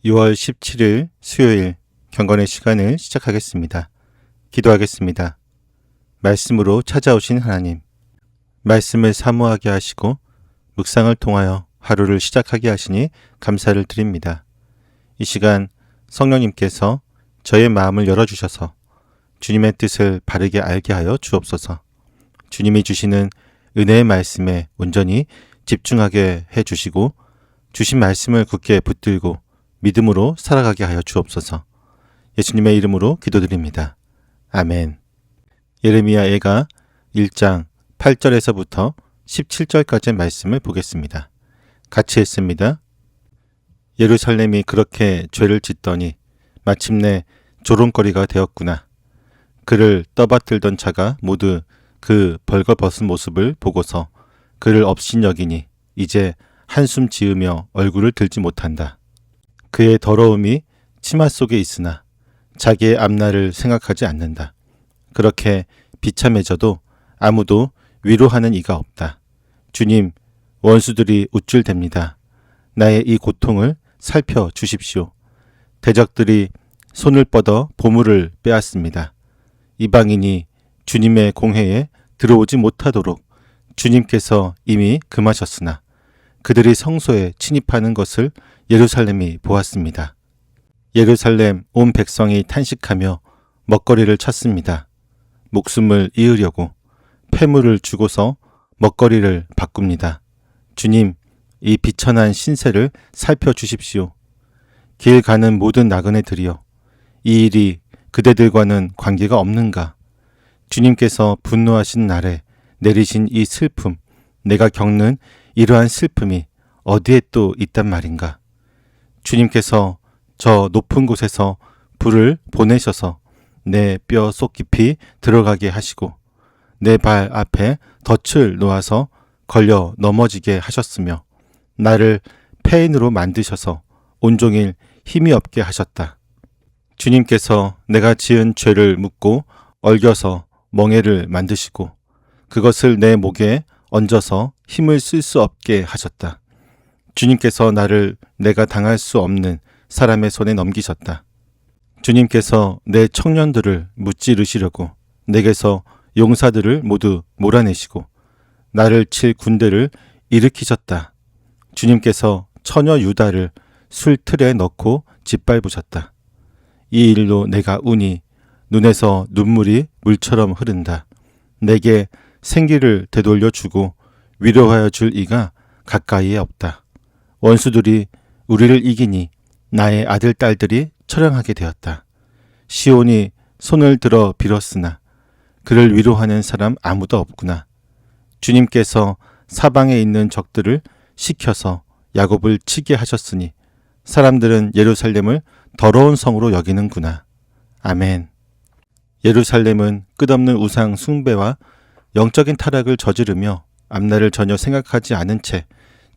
6월 17일 수요일 경건의 시간을 시작하겠습니다. 기도하겠습니다. 말씀으로 찾아오신 하나님, 말씀을 사모하게 하시고 묵상을 통하여 하루를 시작하게 하시니 감사를 드립니다. 이 시간 성령님께서 저의 마음을 열어주셔서 주님의 뜻을 바르게 알게 하여 주옵소서. 주님이 주시는 은혜의 말씀에 온전히 집중하게 해주시고 주신 말씀을 굳게 붙들고 믿음으로 살아가게 하여 주옵소서. 예수님의 이름으로 기도드립니다. 아멘. 예레미야애가 1장 8절에서부터 17절까지의 말씀을 보겠습니다. 같이 읽습니다. 예루살렘이 그렇게 죄를 짓더니 마침내 조롱거리가 되었구나. 그를 떠받들던 자가 모두 그 벌거벗은 모습을 보고서 그를 업신여기니 이제 한숨 지으며 얼굴을 들지 못한다. 그의 더러움이 치마 속에 있으나 자기의 앞날을 생각하지 않는다. 그렇게 비참해져도 아무도 위로하는 이가 없다. 주님, 원수들이 우쭐댑니다. 나의 이 고통을 살펴주십시오. 대적들이 손을 뻗어 보물을 빼앗습니다. 이방인이 주님의 공회에 들어오지 못하도록 주님께서 이미 금하셨으나 그들이 성소에 침입하는 것을 예루살렘이 보았습니다. 예루살렘 온 백성이 탄식하며 먹거리를 찾습니다. 목숨을 잃으려고 폐물을 주고서 먹거리를 바꿉니다. 주님, 이 비천한 신세를 살펴주십시오. 길 가는 모든 나그네들이여, 이 일이 그대들과는 관계가 없는가? 주님께서 분노하신 날에 내리신 이 슬픔, 내가 겪는 이러한 슬픔이 어디에 또 있단 말인가? 주님께서 저 높은 곳에서 불을 보내셔서 내 뼈 속 깊이 들어가게 하시고 내 발 앞에 덫을 놓아서 걸려 넘어지게 하셨으며 나를 폐인으로 만드셔서 온종일 힘이 없게 하셨다. 주님께서 내가 지은 죄를 묻고 얼겨서 멍에를 만드시고 그것을 내 목에 얹어서 힘을 쓸 수 없게 하셨다. 주님께서 나를 내가 당할 수 없는 사람의 손에 넘기셨다. 주님께서 내 청년들을 무찌르시려고 내게서 용사들을 모두 몰아내시고 나를 칠 군대를 일으키셨다. 주님께서 처녀 유다를 술틀에 넣고 짓밟으셨다. 이 일로 내가 우니 눈에서 눈물이 물처럼 흐른다. 내게 생기를 되돌려 주고 위로하여 줄 이가 가까이에 없다. 원수들이 우리를 이기니 나의 아들 딸들이 처량하게 되었다. 시온이 손을 들어 빌었으나 그를 위로하는 사람 아무도 없구나. 주님께서 사방에 있는 적들을 시켜서 야곱을 치게 하셨으니 사람들은 예루살렘을 더러운 성으로 여기는구나. 아멘. 예루살렘은 끝없는 우상 숭배와 영적인 타락을 저지르며 앞날을 전혀 생각하지 않은 채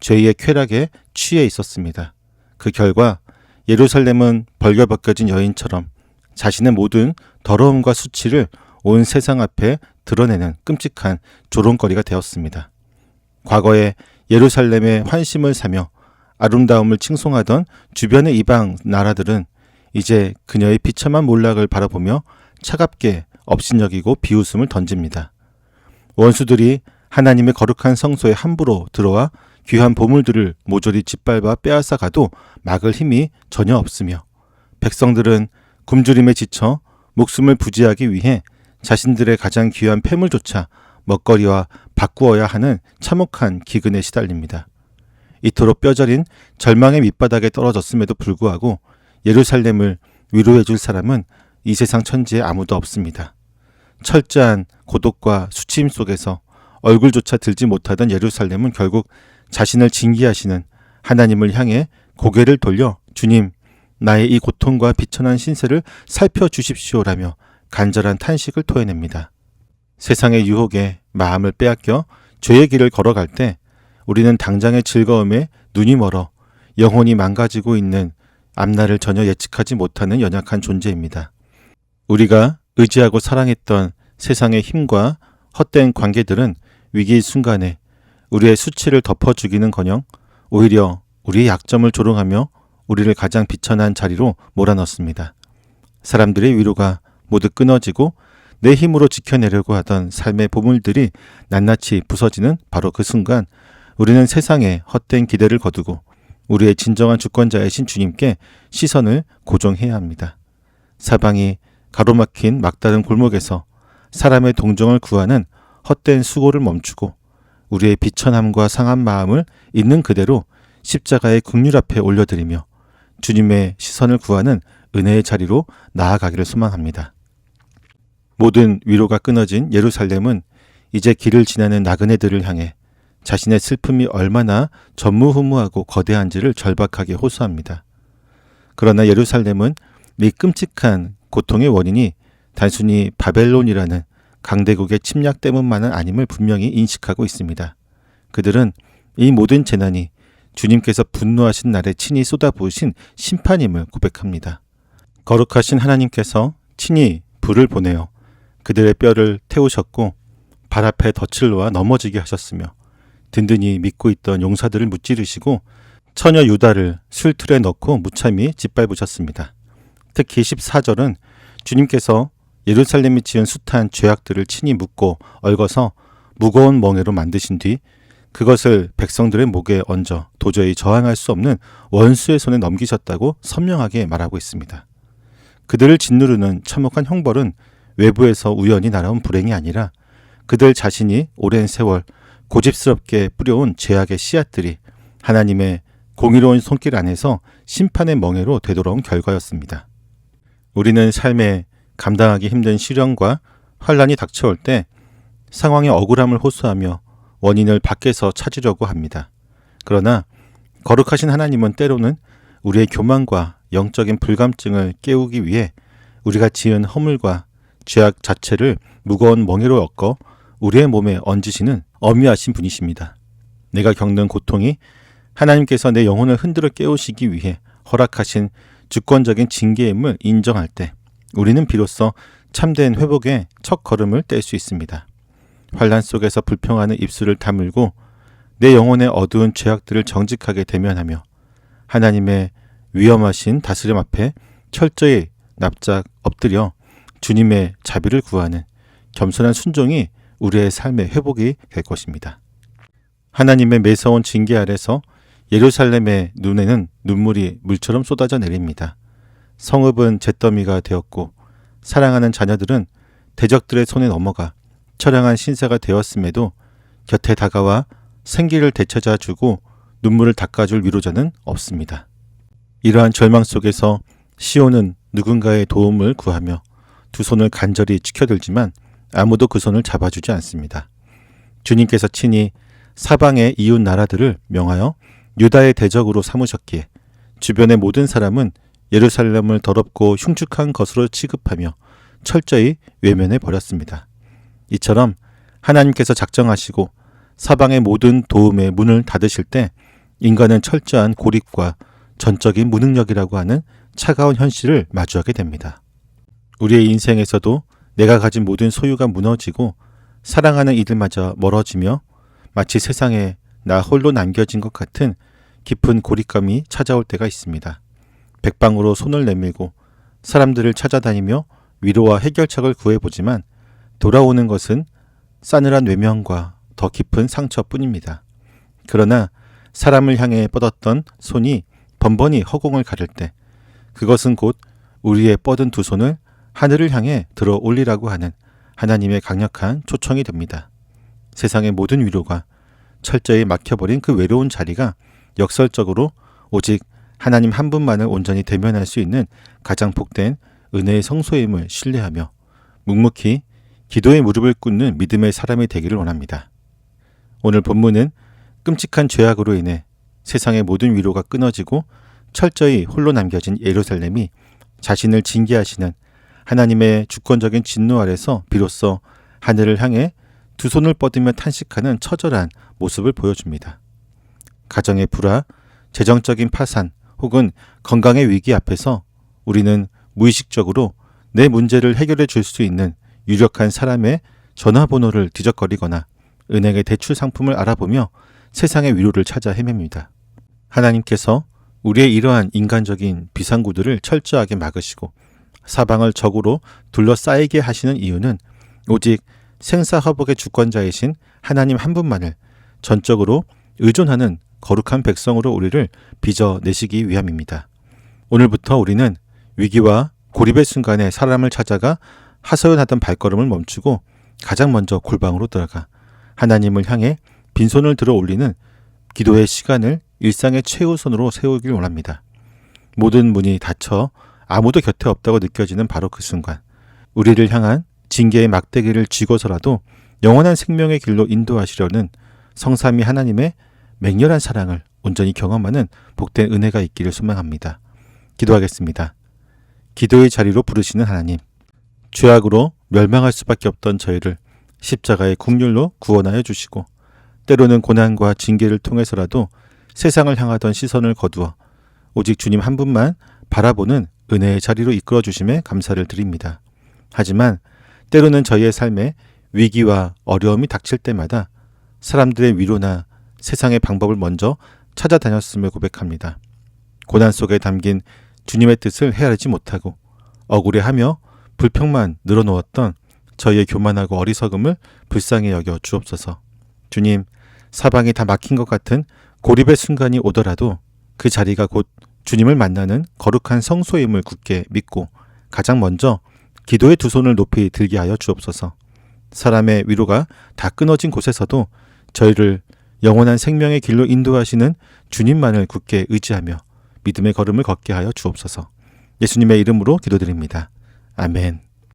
죄의 쾌락에 취해 있었습니다. 그 결과 예루살렘은 벌거벗겨진 여인처럼 자신의 모든 더러움과 수치를 온 세상 앞에 드러내는 끔찍한 조롱거리가 되었습니다. 과거에 예루살렘의 환심을 사며 아름다움을 칭송하던 주변의 이방 나라들은 이제 그녀의 비참한 몰락을 바라보며 차갑게 업신여기고 비웃음을 던집니다. 원수들이 하나님의 거룩한 성소에 함부로 들어와 귀한 보물들을 모조리 짓밟아 빼앗아 가도 막을 힘이 전혀 없으며 백성들은 굶주림에 지쳐 목숨을 부지하기 위해 자신들의 가장 귀한 폐물조차 먹거리와 바꾸어야 하는 참혹한 기근에 시달립니다. 이토록 뼈저린 절망의 밑바닥에 떨어졌음에도 불구하고 예루살렘을 위로해 줄 사람은 이 세상 천지에 아무도 없습니다. 철저한 고독과 수치임 속에서 얼굴조차 들지 못하던 예루살렘은 결국 자신을 징계하시는 하나님을 향해 고개를 돌려 주님, 나의 이 고통과 비천한 신세를 살펴주십시오라며 간절한 탄식을 토해냅니다. 세상의 유혹에 마음을 빼앗겨 죄의 길을 걸어갈 때 우리는 당장의 즐거움에 눈이 멀어 영혼이 망가지고 있는 앞날을 전혀 예측하지 못하는 연약한 존재입니다. 우리가 의지하고 사랑했던 세상의 힘과 헛된 관계들은 위기 순간에 우리의 수치를 덮어주기는커녕 오히려 우리의 약점을 조롱하며 우리를 가장 비천한 자리로 몰아넣습니다. 사람들의 위로가 모두 끊어지고 내 힘으로 지켜내려고 하던 삶의 보물들이 낱낱이 부서지는 바로 그 순간 우리는 세상에 헛된 기대를 거두고 우리의 진정한 주권자이신 주님께 시선을 고정해야 합니다. 사방이 가로막힌 막다른 골목에서 사람의 동정을 구하는 헛된 수고를 멈추고 우리의 비천함과 상한 마음을 있는 그대로 십자가의 긍휼 앞에 올려드리며 주님의 시선을 구하는 은혜의 자리로 나아가기를 소망합니다. 모든 위로가 끊어진 예루살렘은 이제 길을 지나는 나그네들을 향해 자신의 슬픔이 얼마나 전무후무하고 거대한지를 절박하게 호소합니다. 그러나 예루살렘은 이 끔찍한 고통의 원인이 단순히 바벨론이라는 강대국의 침략 때문만은 아님을 분명히 인식하고 있습니다. 그들은 이 모든 재난이 주님께서 분노하신 날에 친히 쏟아부으신 심판임을 고백합니다. 거룩하신 하나님께서 친히 불을 보내어 그들의 뼈를 태우셨고 발 앞에 덫을 놓아 넘어지게 하셨으며 든든히 믿고 있던 용사들을 무찌르시고 처녀 유다를 술틀에 넣고 무참히 짓밟으셨습니다. 특히 14절은 주님께서 예루살렘이 지은 숱한 죄악들을 친히 묶고 얽어서 무거운 멍에로 만드신 뒤 그것을 백성들의 목에 얹어 도저히 저항할 수 없는 원수의 손에 넘기셨다고 선명하게 말하고 있습니다. 그들을 짓누르는 참혹한 형벌은 외부에서 우연히 날아온 불행이 아니라 그들 자신이 오랜 세월 고집스럽게 뿌려온 죄악의 씨앗들이 하나님의 공의로운 손길 안에서 심판의 멍에로 되돌아온 결과였습니다. 우리는 삶에 감당하기 힘든 시련과 환란이 닥쳐올 때 상황의 억울함을 호소하며 원인을 밖에서 찾으려고 합니다. 그러나 거룩하신 하나님은 때로는 우리의 교만과 영적인 불감증을 깨우기 위해 우리가 지은 허물과 죄악 자체를 무거운 멍에로 엮어 우리의 몸에 얹으시는 엄위하신 분이십니다. 내가 겪는 고통이 하나님께서 내 영혼을 흔들어 깨우시기 위해 허락하신 주권적인 징계임을 인정할 때 우리는 비로소 참된 회복의 첫 걸음을 뗄 수 있습니다. 환란 속에서 불평하는 입술을 다물고 내 영혼의 어두운 죄악들을 정직하게 대면하며 하나님의 위엄하신 다스림 앞에 철저히 납작 엎드려 주님의 자비를 구하는 겸손한 순종이 우리의 삶의 회복이 될 것입니다. 하나님의 매서운 징계 아래서 예루살렘의 눈에는 눈물이 물처럼 쏟아져 내립니다. 성읍은 잿더미가 되었고 사랑하는 자녀들은 대적들의 손에 넘어가 처량한 신세가 되었음에도 곁에 다가와 생기를 되찾아 주고 눈물을 닦아줄 위로자는 없습니다. 이러한 절망 속에서 시온은 누군가의 도움을 구하며 두 손을 간절히 치켜들지만 아무도 그 손을 잡아주지 않습니다. 주님께서 친히 사방의 이웃 나라들을 명하여 유다의 대적으로 삼으셨기에 주변의 모든 사람은 예루살렘을 더럽고 흉측한 것으로 취급하며 철저히 외면해 버렸습니다. 이처럼 하나님께서 작정하시고 사방의 모든 도움의 문을 닫으실 때 인간은 철저한 고립과 전적인 무능력이라고 하는 차가운 현실을 마주하게 됩니다. 우리의 인생에서도 내가 가진 모든 소유가 무너지고 사랑하는 이들마저 멀어지며 마치 세상에 나 홀로 남겨진 것 같은 깊은 고립감이 찾아올 때가 있습니다. 백방으로 손을 내밀고 사람들을 찾아다니며 위로와 해결책을 구해보지만 돌아오는 것은 싸늘한 외면과 더 깊은 상처뿐입니다. 그러나 사람을 향해 뻗었던 손이 번번이 허공을 가를 때 그것은 곧 우리의 뻗은 두 손을 하늘을 향해 들어 올리라고 하는 하나님의 강력한 초청이 됩니다. 세상의 모든 위로가 철저히 막혀버린 그 외로운 자리가 역설적으로 오직 하나님 한 분만을 온전히 대면할 수 있는 가장 복된 은혜의 성소임을 신뢰하며 묵묵히 기도의 무릎을 꿇는 믿음의 사람이 되기를 원합니다. 오늘 본문은 끔찍한 죄악으로 인해 세상의 모든 위로가 끊어지고 철저히 홀로 남겨진 예루살렘이 자신을 징계하시는 하나님의 주권적인 진노 아래서 비로소 하늘을 향해 두 손을 뻗으며 탄식하는 처절한 모습을 보여줍니다. 가정의 불화, 재정적인 파산 혹은 건강의 위기 앞에서 우리는 무의식적으로 내 문제를 해결해 줄 수 있는 유력한 사람의 전화번호를 뒤적거리거나 은행의 대출 상품을 알아보며 세상의 위로를 찾아 헤맵니다. 하나님께서 우리의 이러한 인간적인 비상구들을 철저하게 막으시고 사방을 적으로 둘러싸이게 하시는 이유는 오직 생사화복의 주권자이신 하나님 한 분만을 전적으로 의존하는 거룩한 백성으로 우리를 빚어내시기 위함입니다. 오늘부터 우리는 위기와 고립의 순간에 사람을 찾아가 하소연하던 발걸음을 멈추고 가장 먼저 골방으로 들어가 하나님을 향해 빈손을 들어 올리는 기도의 시간을 일상의 최우선으로 세우길 원합니다. 모든 문이 닫혀 아무도 곁에 없다고 느껴지는 바로 그 순간, 우리를 향한 징계의 막대기를 쥐고서라도 영원한 생명의 길로 인도하시려는 성삼위 하나님의 맹렬한 사랑을 온전히 경험하는 복된 은혜가 있기를 소망합니다. 기도하겠습니다. 기도의 자리로 부르시는 하나님, 죄악으로 멸망할 수밖에 없던 저희를 십자가의 국률로 구원하여 주시고 때로는 고난과 징계를 통해서라도 세상을 향하던 시선을 거두어 오직 주님 한 분만 바라보는 은혜의 자리로 이끌어 주심에 감사를 드립니다. 하지만 때로는 저희의 삶에 위기와 어려움이 닥칠 때마다 사람들의 위로나 세상의 방법을 먼저 찾아다녔음을 고백합니다. 고난 속에 담긴 주님의 뜻을 헤아리지 못하고 억울해하며 불평만 늘어놓았던 저희의 교만하고 어리석음을 불쌍히 여겨 주옵소서. 주님, 사방이 다 막힌 것 같은 고립의 순간이 오더라도 그 자리가 곧 주님을 만나는 거룩한 성소임을 굳게 믿고 가장 먼저 기도의 두 손을 높이 들게 하여 주옵소서. 사람의 위로가 다 끊어진 곳에서도 저희를 영원한 생명의 길로 인도하시는 주님만을 굳게 의지하며 믿음의 걸음을 걷게 하여 주옵소서. 예수님의 이름으로 기도드립니다. 아멘.